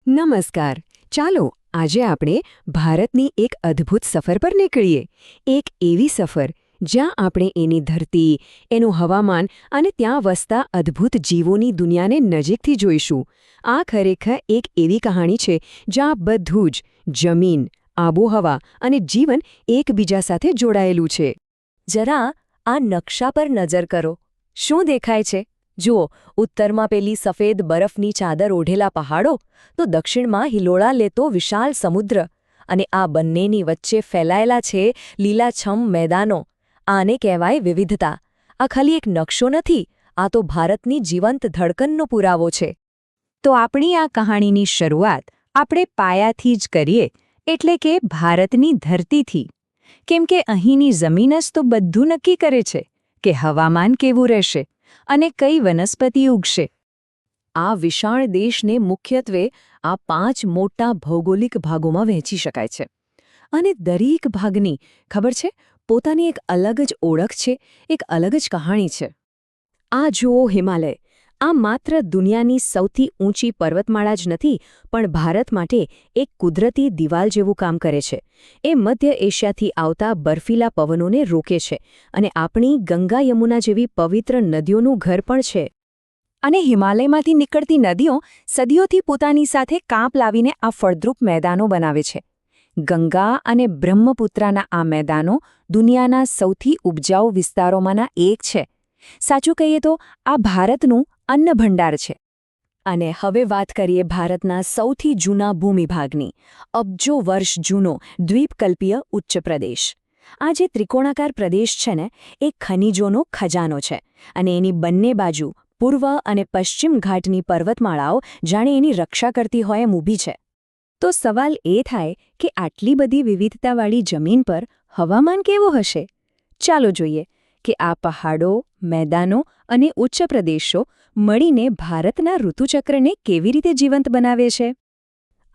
નમસ્કાર. ચાલો આજે આપણે ભારતની એક અદ્ભુત સફર પર નીકળીએ. એક એવી સફર જ્યાં આપણે એની ધરતી, એનું હવામાન અને ત્યાં વસતા અદ્ભુત જીવોની દુનિયાને નજીકથી જોઈશું. આ ખરેખર એક એવી કહાણી છે જ્યાં બધું જ જમીન, આબોહવા અને જીવન એકબીજા સાથે જોડાયેલું છે. જરા આ નકશા પર નજર કરો. શું દેખાય છે? જુઓ, ઉત્તરમાં પેલી સફેદ બરફની ચાદર ઓઢેલા પહાડો, તો દક્ષિણમાં હિલોળા લેતો વિશાળ સમુદ્ર, અને આ બંનેની વચ્ચે ફેલાયેલા છે લીલાછમ મેદાનો. આને કહેવાય વિવિધતા. આ ખાલી એક નકશો નથી, આ તો ભારતની જીવંત ધડકનનો પુરાવો છે. તો આપણી આ કહાણીની શરૂઆત આપણે પાયાથી જ કરીએ, એટલે કે ભારતની ધરતીથી. કેમ કે અહીંની જમીન જ તો બધું નક્કી કરે છે કે હવામાન કેવું રહેશે અને કઈ વનસ્પતિ ઉગશે. આ વિશાળ દેશને મુખ્યત્વે આ 5 મોટા ભૌગોલિક ભાગોમાં વહેંચી શકાય છે. અને દરેક ભાગની, ખબર છે, પોતાની એક અલગ જ ઓળખ છે, એક અલગ જ કહાણી છે. આ જુઓ હિમાલય. આ માત્ર દુનિયાની સૌથી ઊંચી પર્વતમાળા જ નથી, પણ ભારત માટે એક કુદરતી દિવાલ જેવું કામ કરે છે. એ મધ્ય એશિયાથી આવતા બર્ફીલા પવનોને રોકે છે અને આપણી ગંગા યમુના જેવી પવિત્ર નદીઓનું ઘર પણ છે. અને હિમાલયમાંથી નીકળતી નદીઓ સદીઓથી પોતાની સાથે કાંપ લાવીને આ ફળદ્રુપ મેદાનો બનાવે છે. ગંગા અને બ્રહ્મપુત્રાના આ મેદાનો દુનિયાના સૌથી ઉપજાઉ વિસ્તારોમાંના એક છે. સાચું કહીએ તો આ ભારતનું અન્ન ભંડાર છે. અને હવે વાત કરીએ ભારતના સૌથી જૂના ભૂમિભાગની, અબજો વર્ષ જૂનો દ્વીપકલ્પીય ઉચ્ચ પ્રદેશ. આ જે ત્રિકોણાકાર પ્રદેશ છે ને, એ ખનિજોનો ખજાનો છે, અને એની બંને બાજુ પૂર્વ અને પશ્ચિમ ઘાટની પર્વતમાળાઓ જાણે એની રક્ષા કરતી હોય એમ ઊભી છે. તો સવાલ એ થાય કે આટલી બધી વિવિધતાવાળી જમીન પર હવામાન કેવું હશે? ચાલો જોઈએ કે આ પહાડો, મેદાનો અને ઉચ્ચ પ્રદેશો મળીને ભારતના ઋતુચક્રને કેવી રીતે જીવંત બનાવે છે.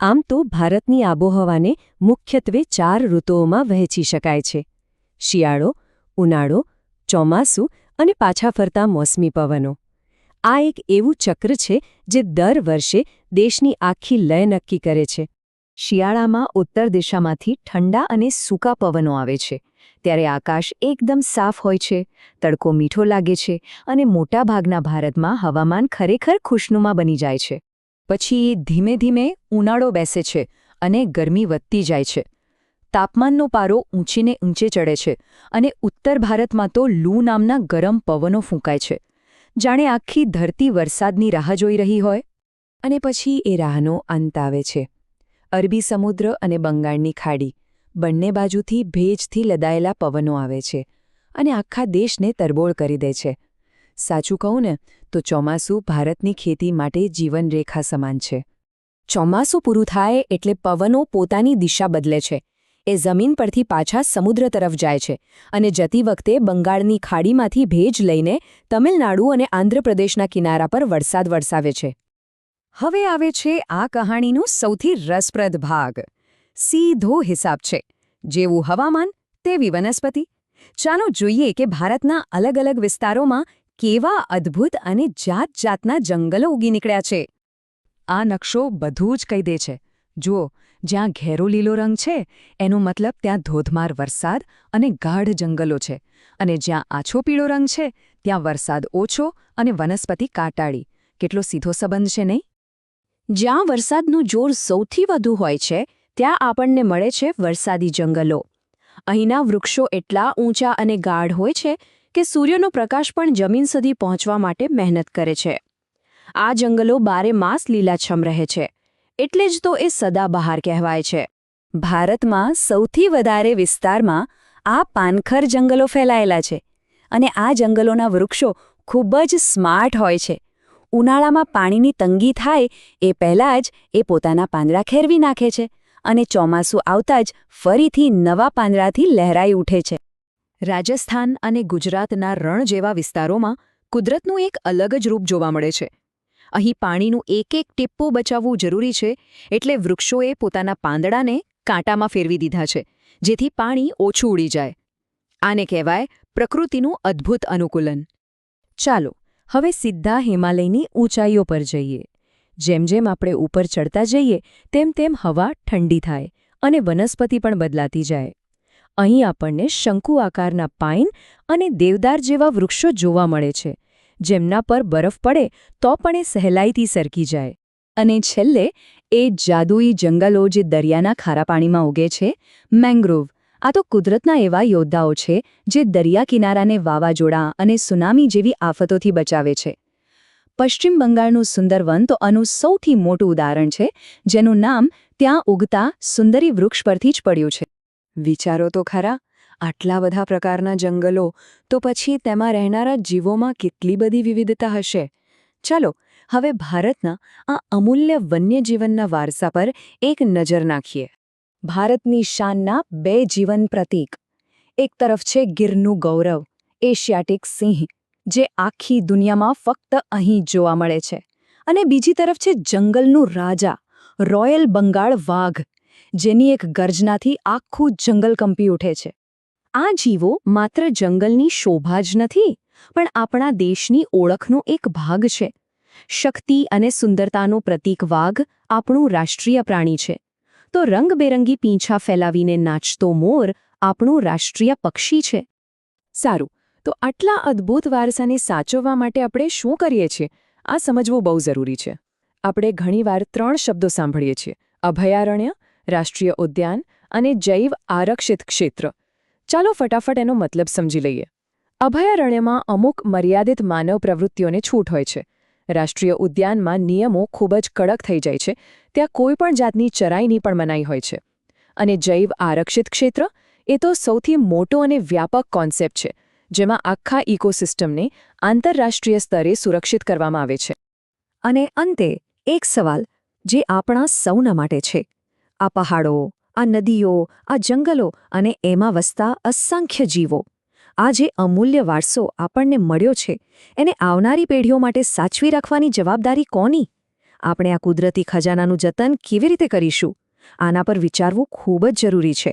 આમ તો ભારતની આબોહવાને મુખ્યત્વે 4 ઋતુઓમાં વહેંચી શકાય છે: શિયાળો, ઉનાળો, ચોમાસું અને પાછા ફરતા મોસમી પવનો. આ એક એવું ચક્ર છે જે દર વર્ષે દેશની આખી લય નક્કી કરે છે. શિયાળામાં ઉત્તર દિશામાંથી ઠંડા અને સૂકા પવનો આવે છે. ત્યારે આકાશ એકદમ સાફ હોય છે, તડકો મીઠો લાગે છે અને મોટાભાગના ભારતમાં હવામાન ખરેખર ખુશનુમા બની જાય છે. પછી ધીમે ધીમે ઉનાળો બેસે છે અને ગરમી વધતી જાય છે. તાપમાનનો પારો ઊંચીને ઊંચે ચડે છે અને ઉત્તર ભારતમાં તો લૂ નામના ગરમ પવનો ફૂંકાય છે, જાણે આખી ધરતી વરસાદની રાહ જોઈ રહી હોય. અને પછી એ રાહનો અંત આવે છે. અરબી સમુદ્ર અને બંગાળની ખાડી, બંને બાજુથી ભેજથી લદાયેલા પવનો આવે છે અને આખા દેશને તરબોળ કરી દે છે. સાચું કહું ને, તો ચોમાસું ભારતની ખેતી માટે જીવનરેખા સમાન છે. ચોમાસું પૂરું થાય એટલે પવનો પોતાની દિશા બદલે છે. એ જમીન પરથી પાછા સમુદ્ર તરફ જાય છે અને જતી વખતે બંગાળની ખાડીમાંથી ભેજ લઈને તમિલનાડુ અને આંધ્રપ્રદેશના કિનારા પર વરસાદ વરસાવે છે. હવે આવે છે આ કહાણીનો સૌથી રસપ્રદ ભાગ. સીધો હિસાબ છે. જેવું હવામાન તેવી વનસ્પતિ. ચાલો જોઈએ કે ભારતના અલગ અલગ વિસ્તારોમાં કેવા અદ્ભુત અને જાત-જાતના જંગલો ઉગી નીકળ્યા છે. આ નકશો બધું જ કહી દે છે. જુઓ, જ્યાં ઘેરો લીલો રંગ છે એનો મતલબ ત્યાં ધોધમાર વરસાદ અને ગાઢ જંગલો છે, અને જ્યાં આછો પીળો રંગ છે ત્યાં વરસાદ ઓછો અને વનસ્પતિ કાંટાળી. કેટલો સીધો સંબંધ છે, નહીં? જ્યાં વરસાદનું જોર સૌથી વધુ હોય છે ત્યાં આપણને મળે છે વરસાદી જંગલો. અહીંના વૃક્ષો એટલા ઊંચા અને ગાઢ હોય છે કે સૂર્યનો પ્રકાશ પણ જમીન સુધી પહોંચવા માટે મહેનત કરે છે. આ જંગલો 12 માસ લીલાછમ રહે છે, એટલે જ તો એ સદાબહાર કહેવાય છે. ભારતમાં સૌથી વધારે વિસ્તારમાં આ પાનખર જંગલો ફેલાયેલા છે, અને આ જંગલોના વૃક્ષો ખૂબ જ સ્માર્ટ હોય છે. ઉનાળામાં પાણીની તંગી થાય એ પહેલાં જ એ પોતાના પાંદડા ખેરવી નાખે છે, અને ચોમાસું આવતા જ ફરીથી નવા પાંદડાથી લહેરાઈ ઉઠે છે. રાજસ્થાન અને ગુજરાતના રણ જેવા વિસ્તારોમાં કુદરતનું એક અલગ જ રૂપ જોવા મળે છે. અહીં પાણીનું એક એક ટીપું બચાવવું જરૂરી છે, એટલે વૃક્ષોએ પોતાના પાંદડાને કાંટામાં ફેરવી દીધા છે, જેથી પાણી ઓછું ઉડી જાય. આને કહેવાય પ્રકૃતિનું અદ્ભુત અનુકૂલન. ચાલો હવે સીધા હિમાલયની ઊંચાઈઓ પર જઈએ. જેમ જેમ આપણે ઉપર ચડતા જઈએ તેમ તેમ હવા ઠંડી થાય અને વનસ્પતિ પણ બદલાતી જાય. અહીં આપણને શંકુ આકારના પાઇન અને દેવદાર જેવા વૃક્ષો જોવા મળે છે, જેમના પર બરફ પડે તો પણ એ સહેલાઈથી સરકી જાય. અને છેલ્લે એ જાદુઈ જંગલો જે દરિયાના ખારા પાણીમાં ઉગે છે, મેંગ્રોવ. આ તો કુદરતના એવા યોદ્ધાઓ છે જે દરિયા કિનારાને વાવાઝોડા અને સુનામી જેવી આફતોથી બચાવે છે. પશ્ચિમ બંગાળનું સુંદરવન તો આનું સૌથી મોટું ઉદાહરણ છે, જેનું નામ ત્યાં ઉગતા સુંદરી વૃક્ષ પરથી જ પડ્યું છે. વિચારો તો ખરા, આટલા બધા પ્રકારના જંગલો, તો પછી તેમાં રહેનારા જીવોમાં કેટલી બધી વિવિધતા હશે. ચાલો હવે ભારતના આ અમૂલ્ય વન્યજીવનના વારસા પર એક નજર નાખીએ. ભારતની શાનના 2 જીવન પ્રતીક. એક તરફ છે ગીરનું ગૌરવ, એશિયાટિક સિંહ, જે આખી દુનિયામાં ફક્ત અહીં જોવા મળે છે, અને બીજી તરફ છે જંગલનું રાજા, રોયલ બંગાળ વાઘ, જેની એક ગર્જનાથી આખું જંગલ કંપી ઉઠે છે. આ જીવો માત્ર જંગલની શોભા જ નથી, પણ આપણા દેશની ઓળખનો એક ભાગ છે. શક્તિ અને સુંદરતાનું પ્રતીક વાઘ આપણું રાષ્ટ્રીય પ્રાણી છે, તો રંગબેરંગી પીંછા ફેલાવીને નાચતો મોર આપણું રાષ્ટ્રીય પક્ષી છે. સારું, તો આટલા અદ્ભુત વારસાને સાચવવા માટે આપણે શું કરીએ છીએ, આ સમજવું બહુ જરૂરી છે. આપણે ઘણીવાર 3 શબ્દો સાંભળીએ છીએ: અભયારણ્ય, રાષ્ટ્રીય ઉદ્યાન અને જૈવ આરક્ષિત ક્ષેત્ર. ચાલો ફટાફટ એનો મતલબ સમજી લઈએ. અભયારણ્યમાં અમુક મર્યાદિત માનવ પ્રવૃત્તિઓને છૂટ હોય છે. રાષ્ટ્રીય ઉદ્યાનમાં નિયમો ખૂબ જ કડક થઈ જાય છે, ત્યાં કોઈ પણ જાતની ચરાઈની પણ મનાઈ હોય છે. અને જૈવ આરક્ષિત ક્ષેત્ર એ તો સૌથી મોટો અને વ્યાપક કોન્સેપ્ટ છે, જેમાં આખા ઇકોસિસ્ટમને આંતરરાષ્ટ્રીય સ્તરે સુરક્ષિત કરવામાં આવે છે. અને અંતે એક સવાલ જે આપણા સૌના માટે છે: આ પહાડો, આ નદીઓ, આ જંગલો અને એમાં વસતા અસંખ્ય જીવો, આ જે અમૂલ્ય વારસો આપણને મળ્યો છે, એને આવનારી પેઢીઓ માટે સાચવી રાખવાની જવાબદારી કોની? આપણે આ કુદરતી ખજાનાનું જતન કેવી રીતે કરીશું? આના પર વિચારવું ખૂબ જ જરૂરી છે.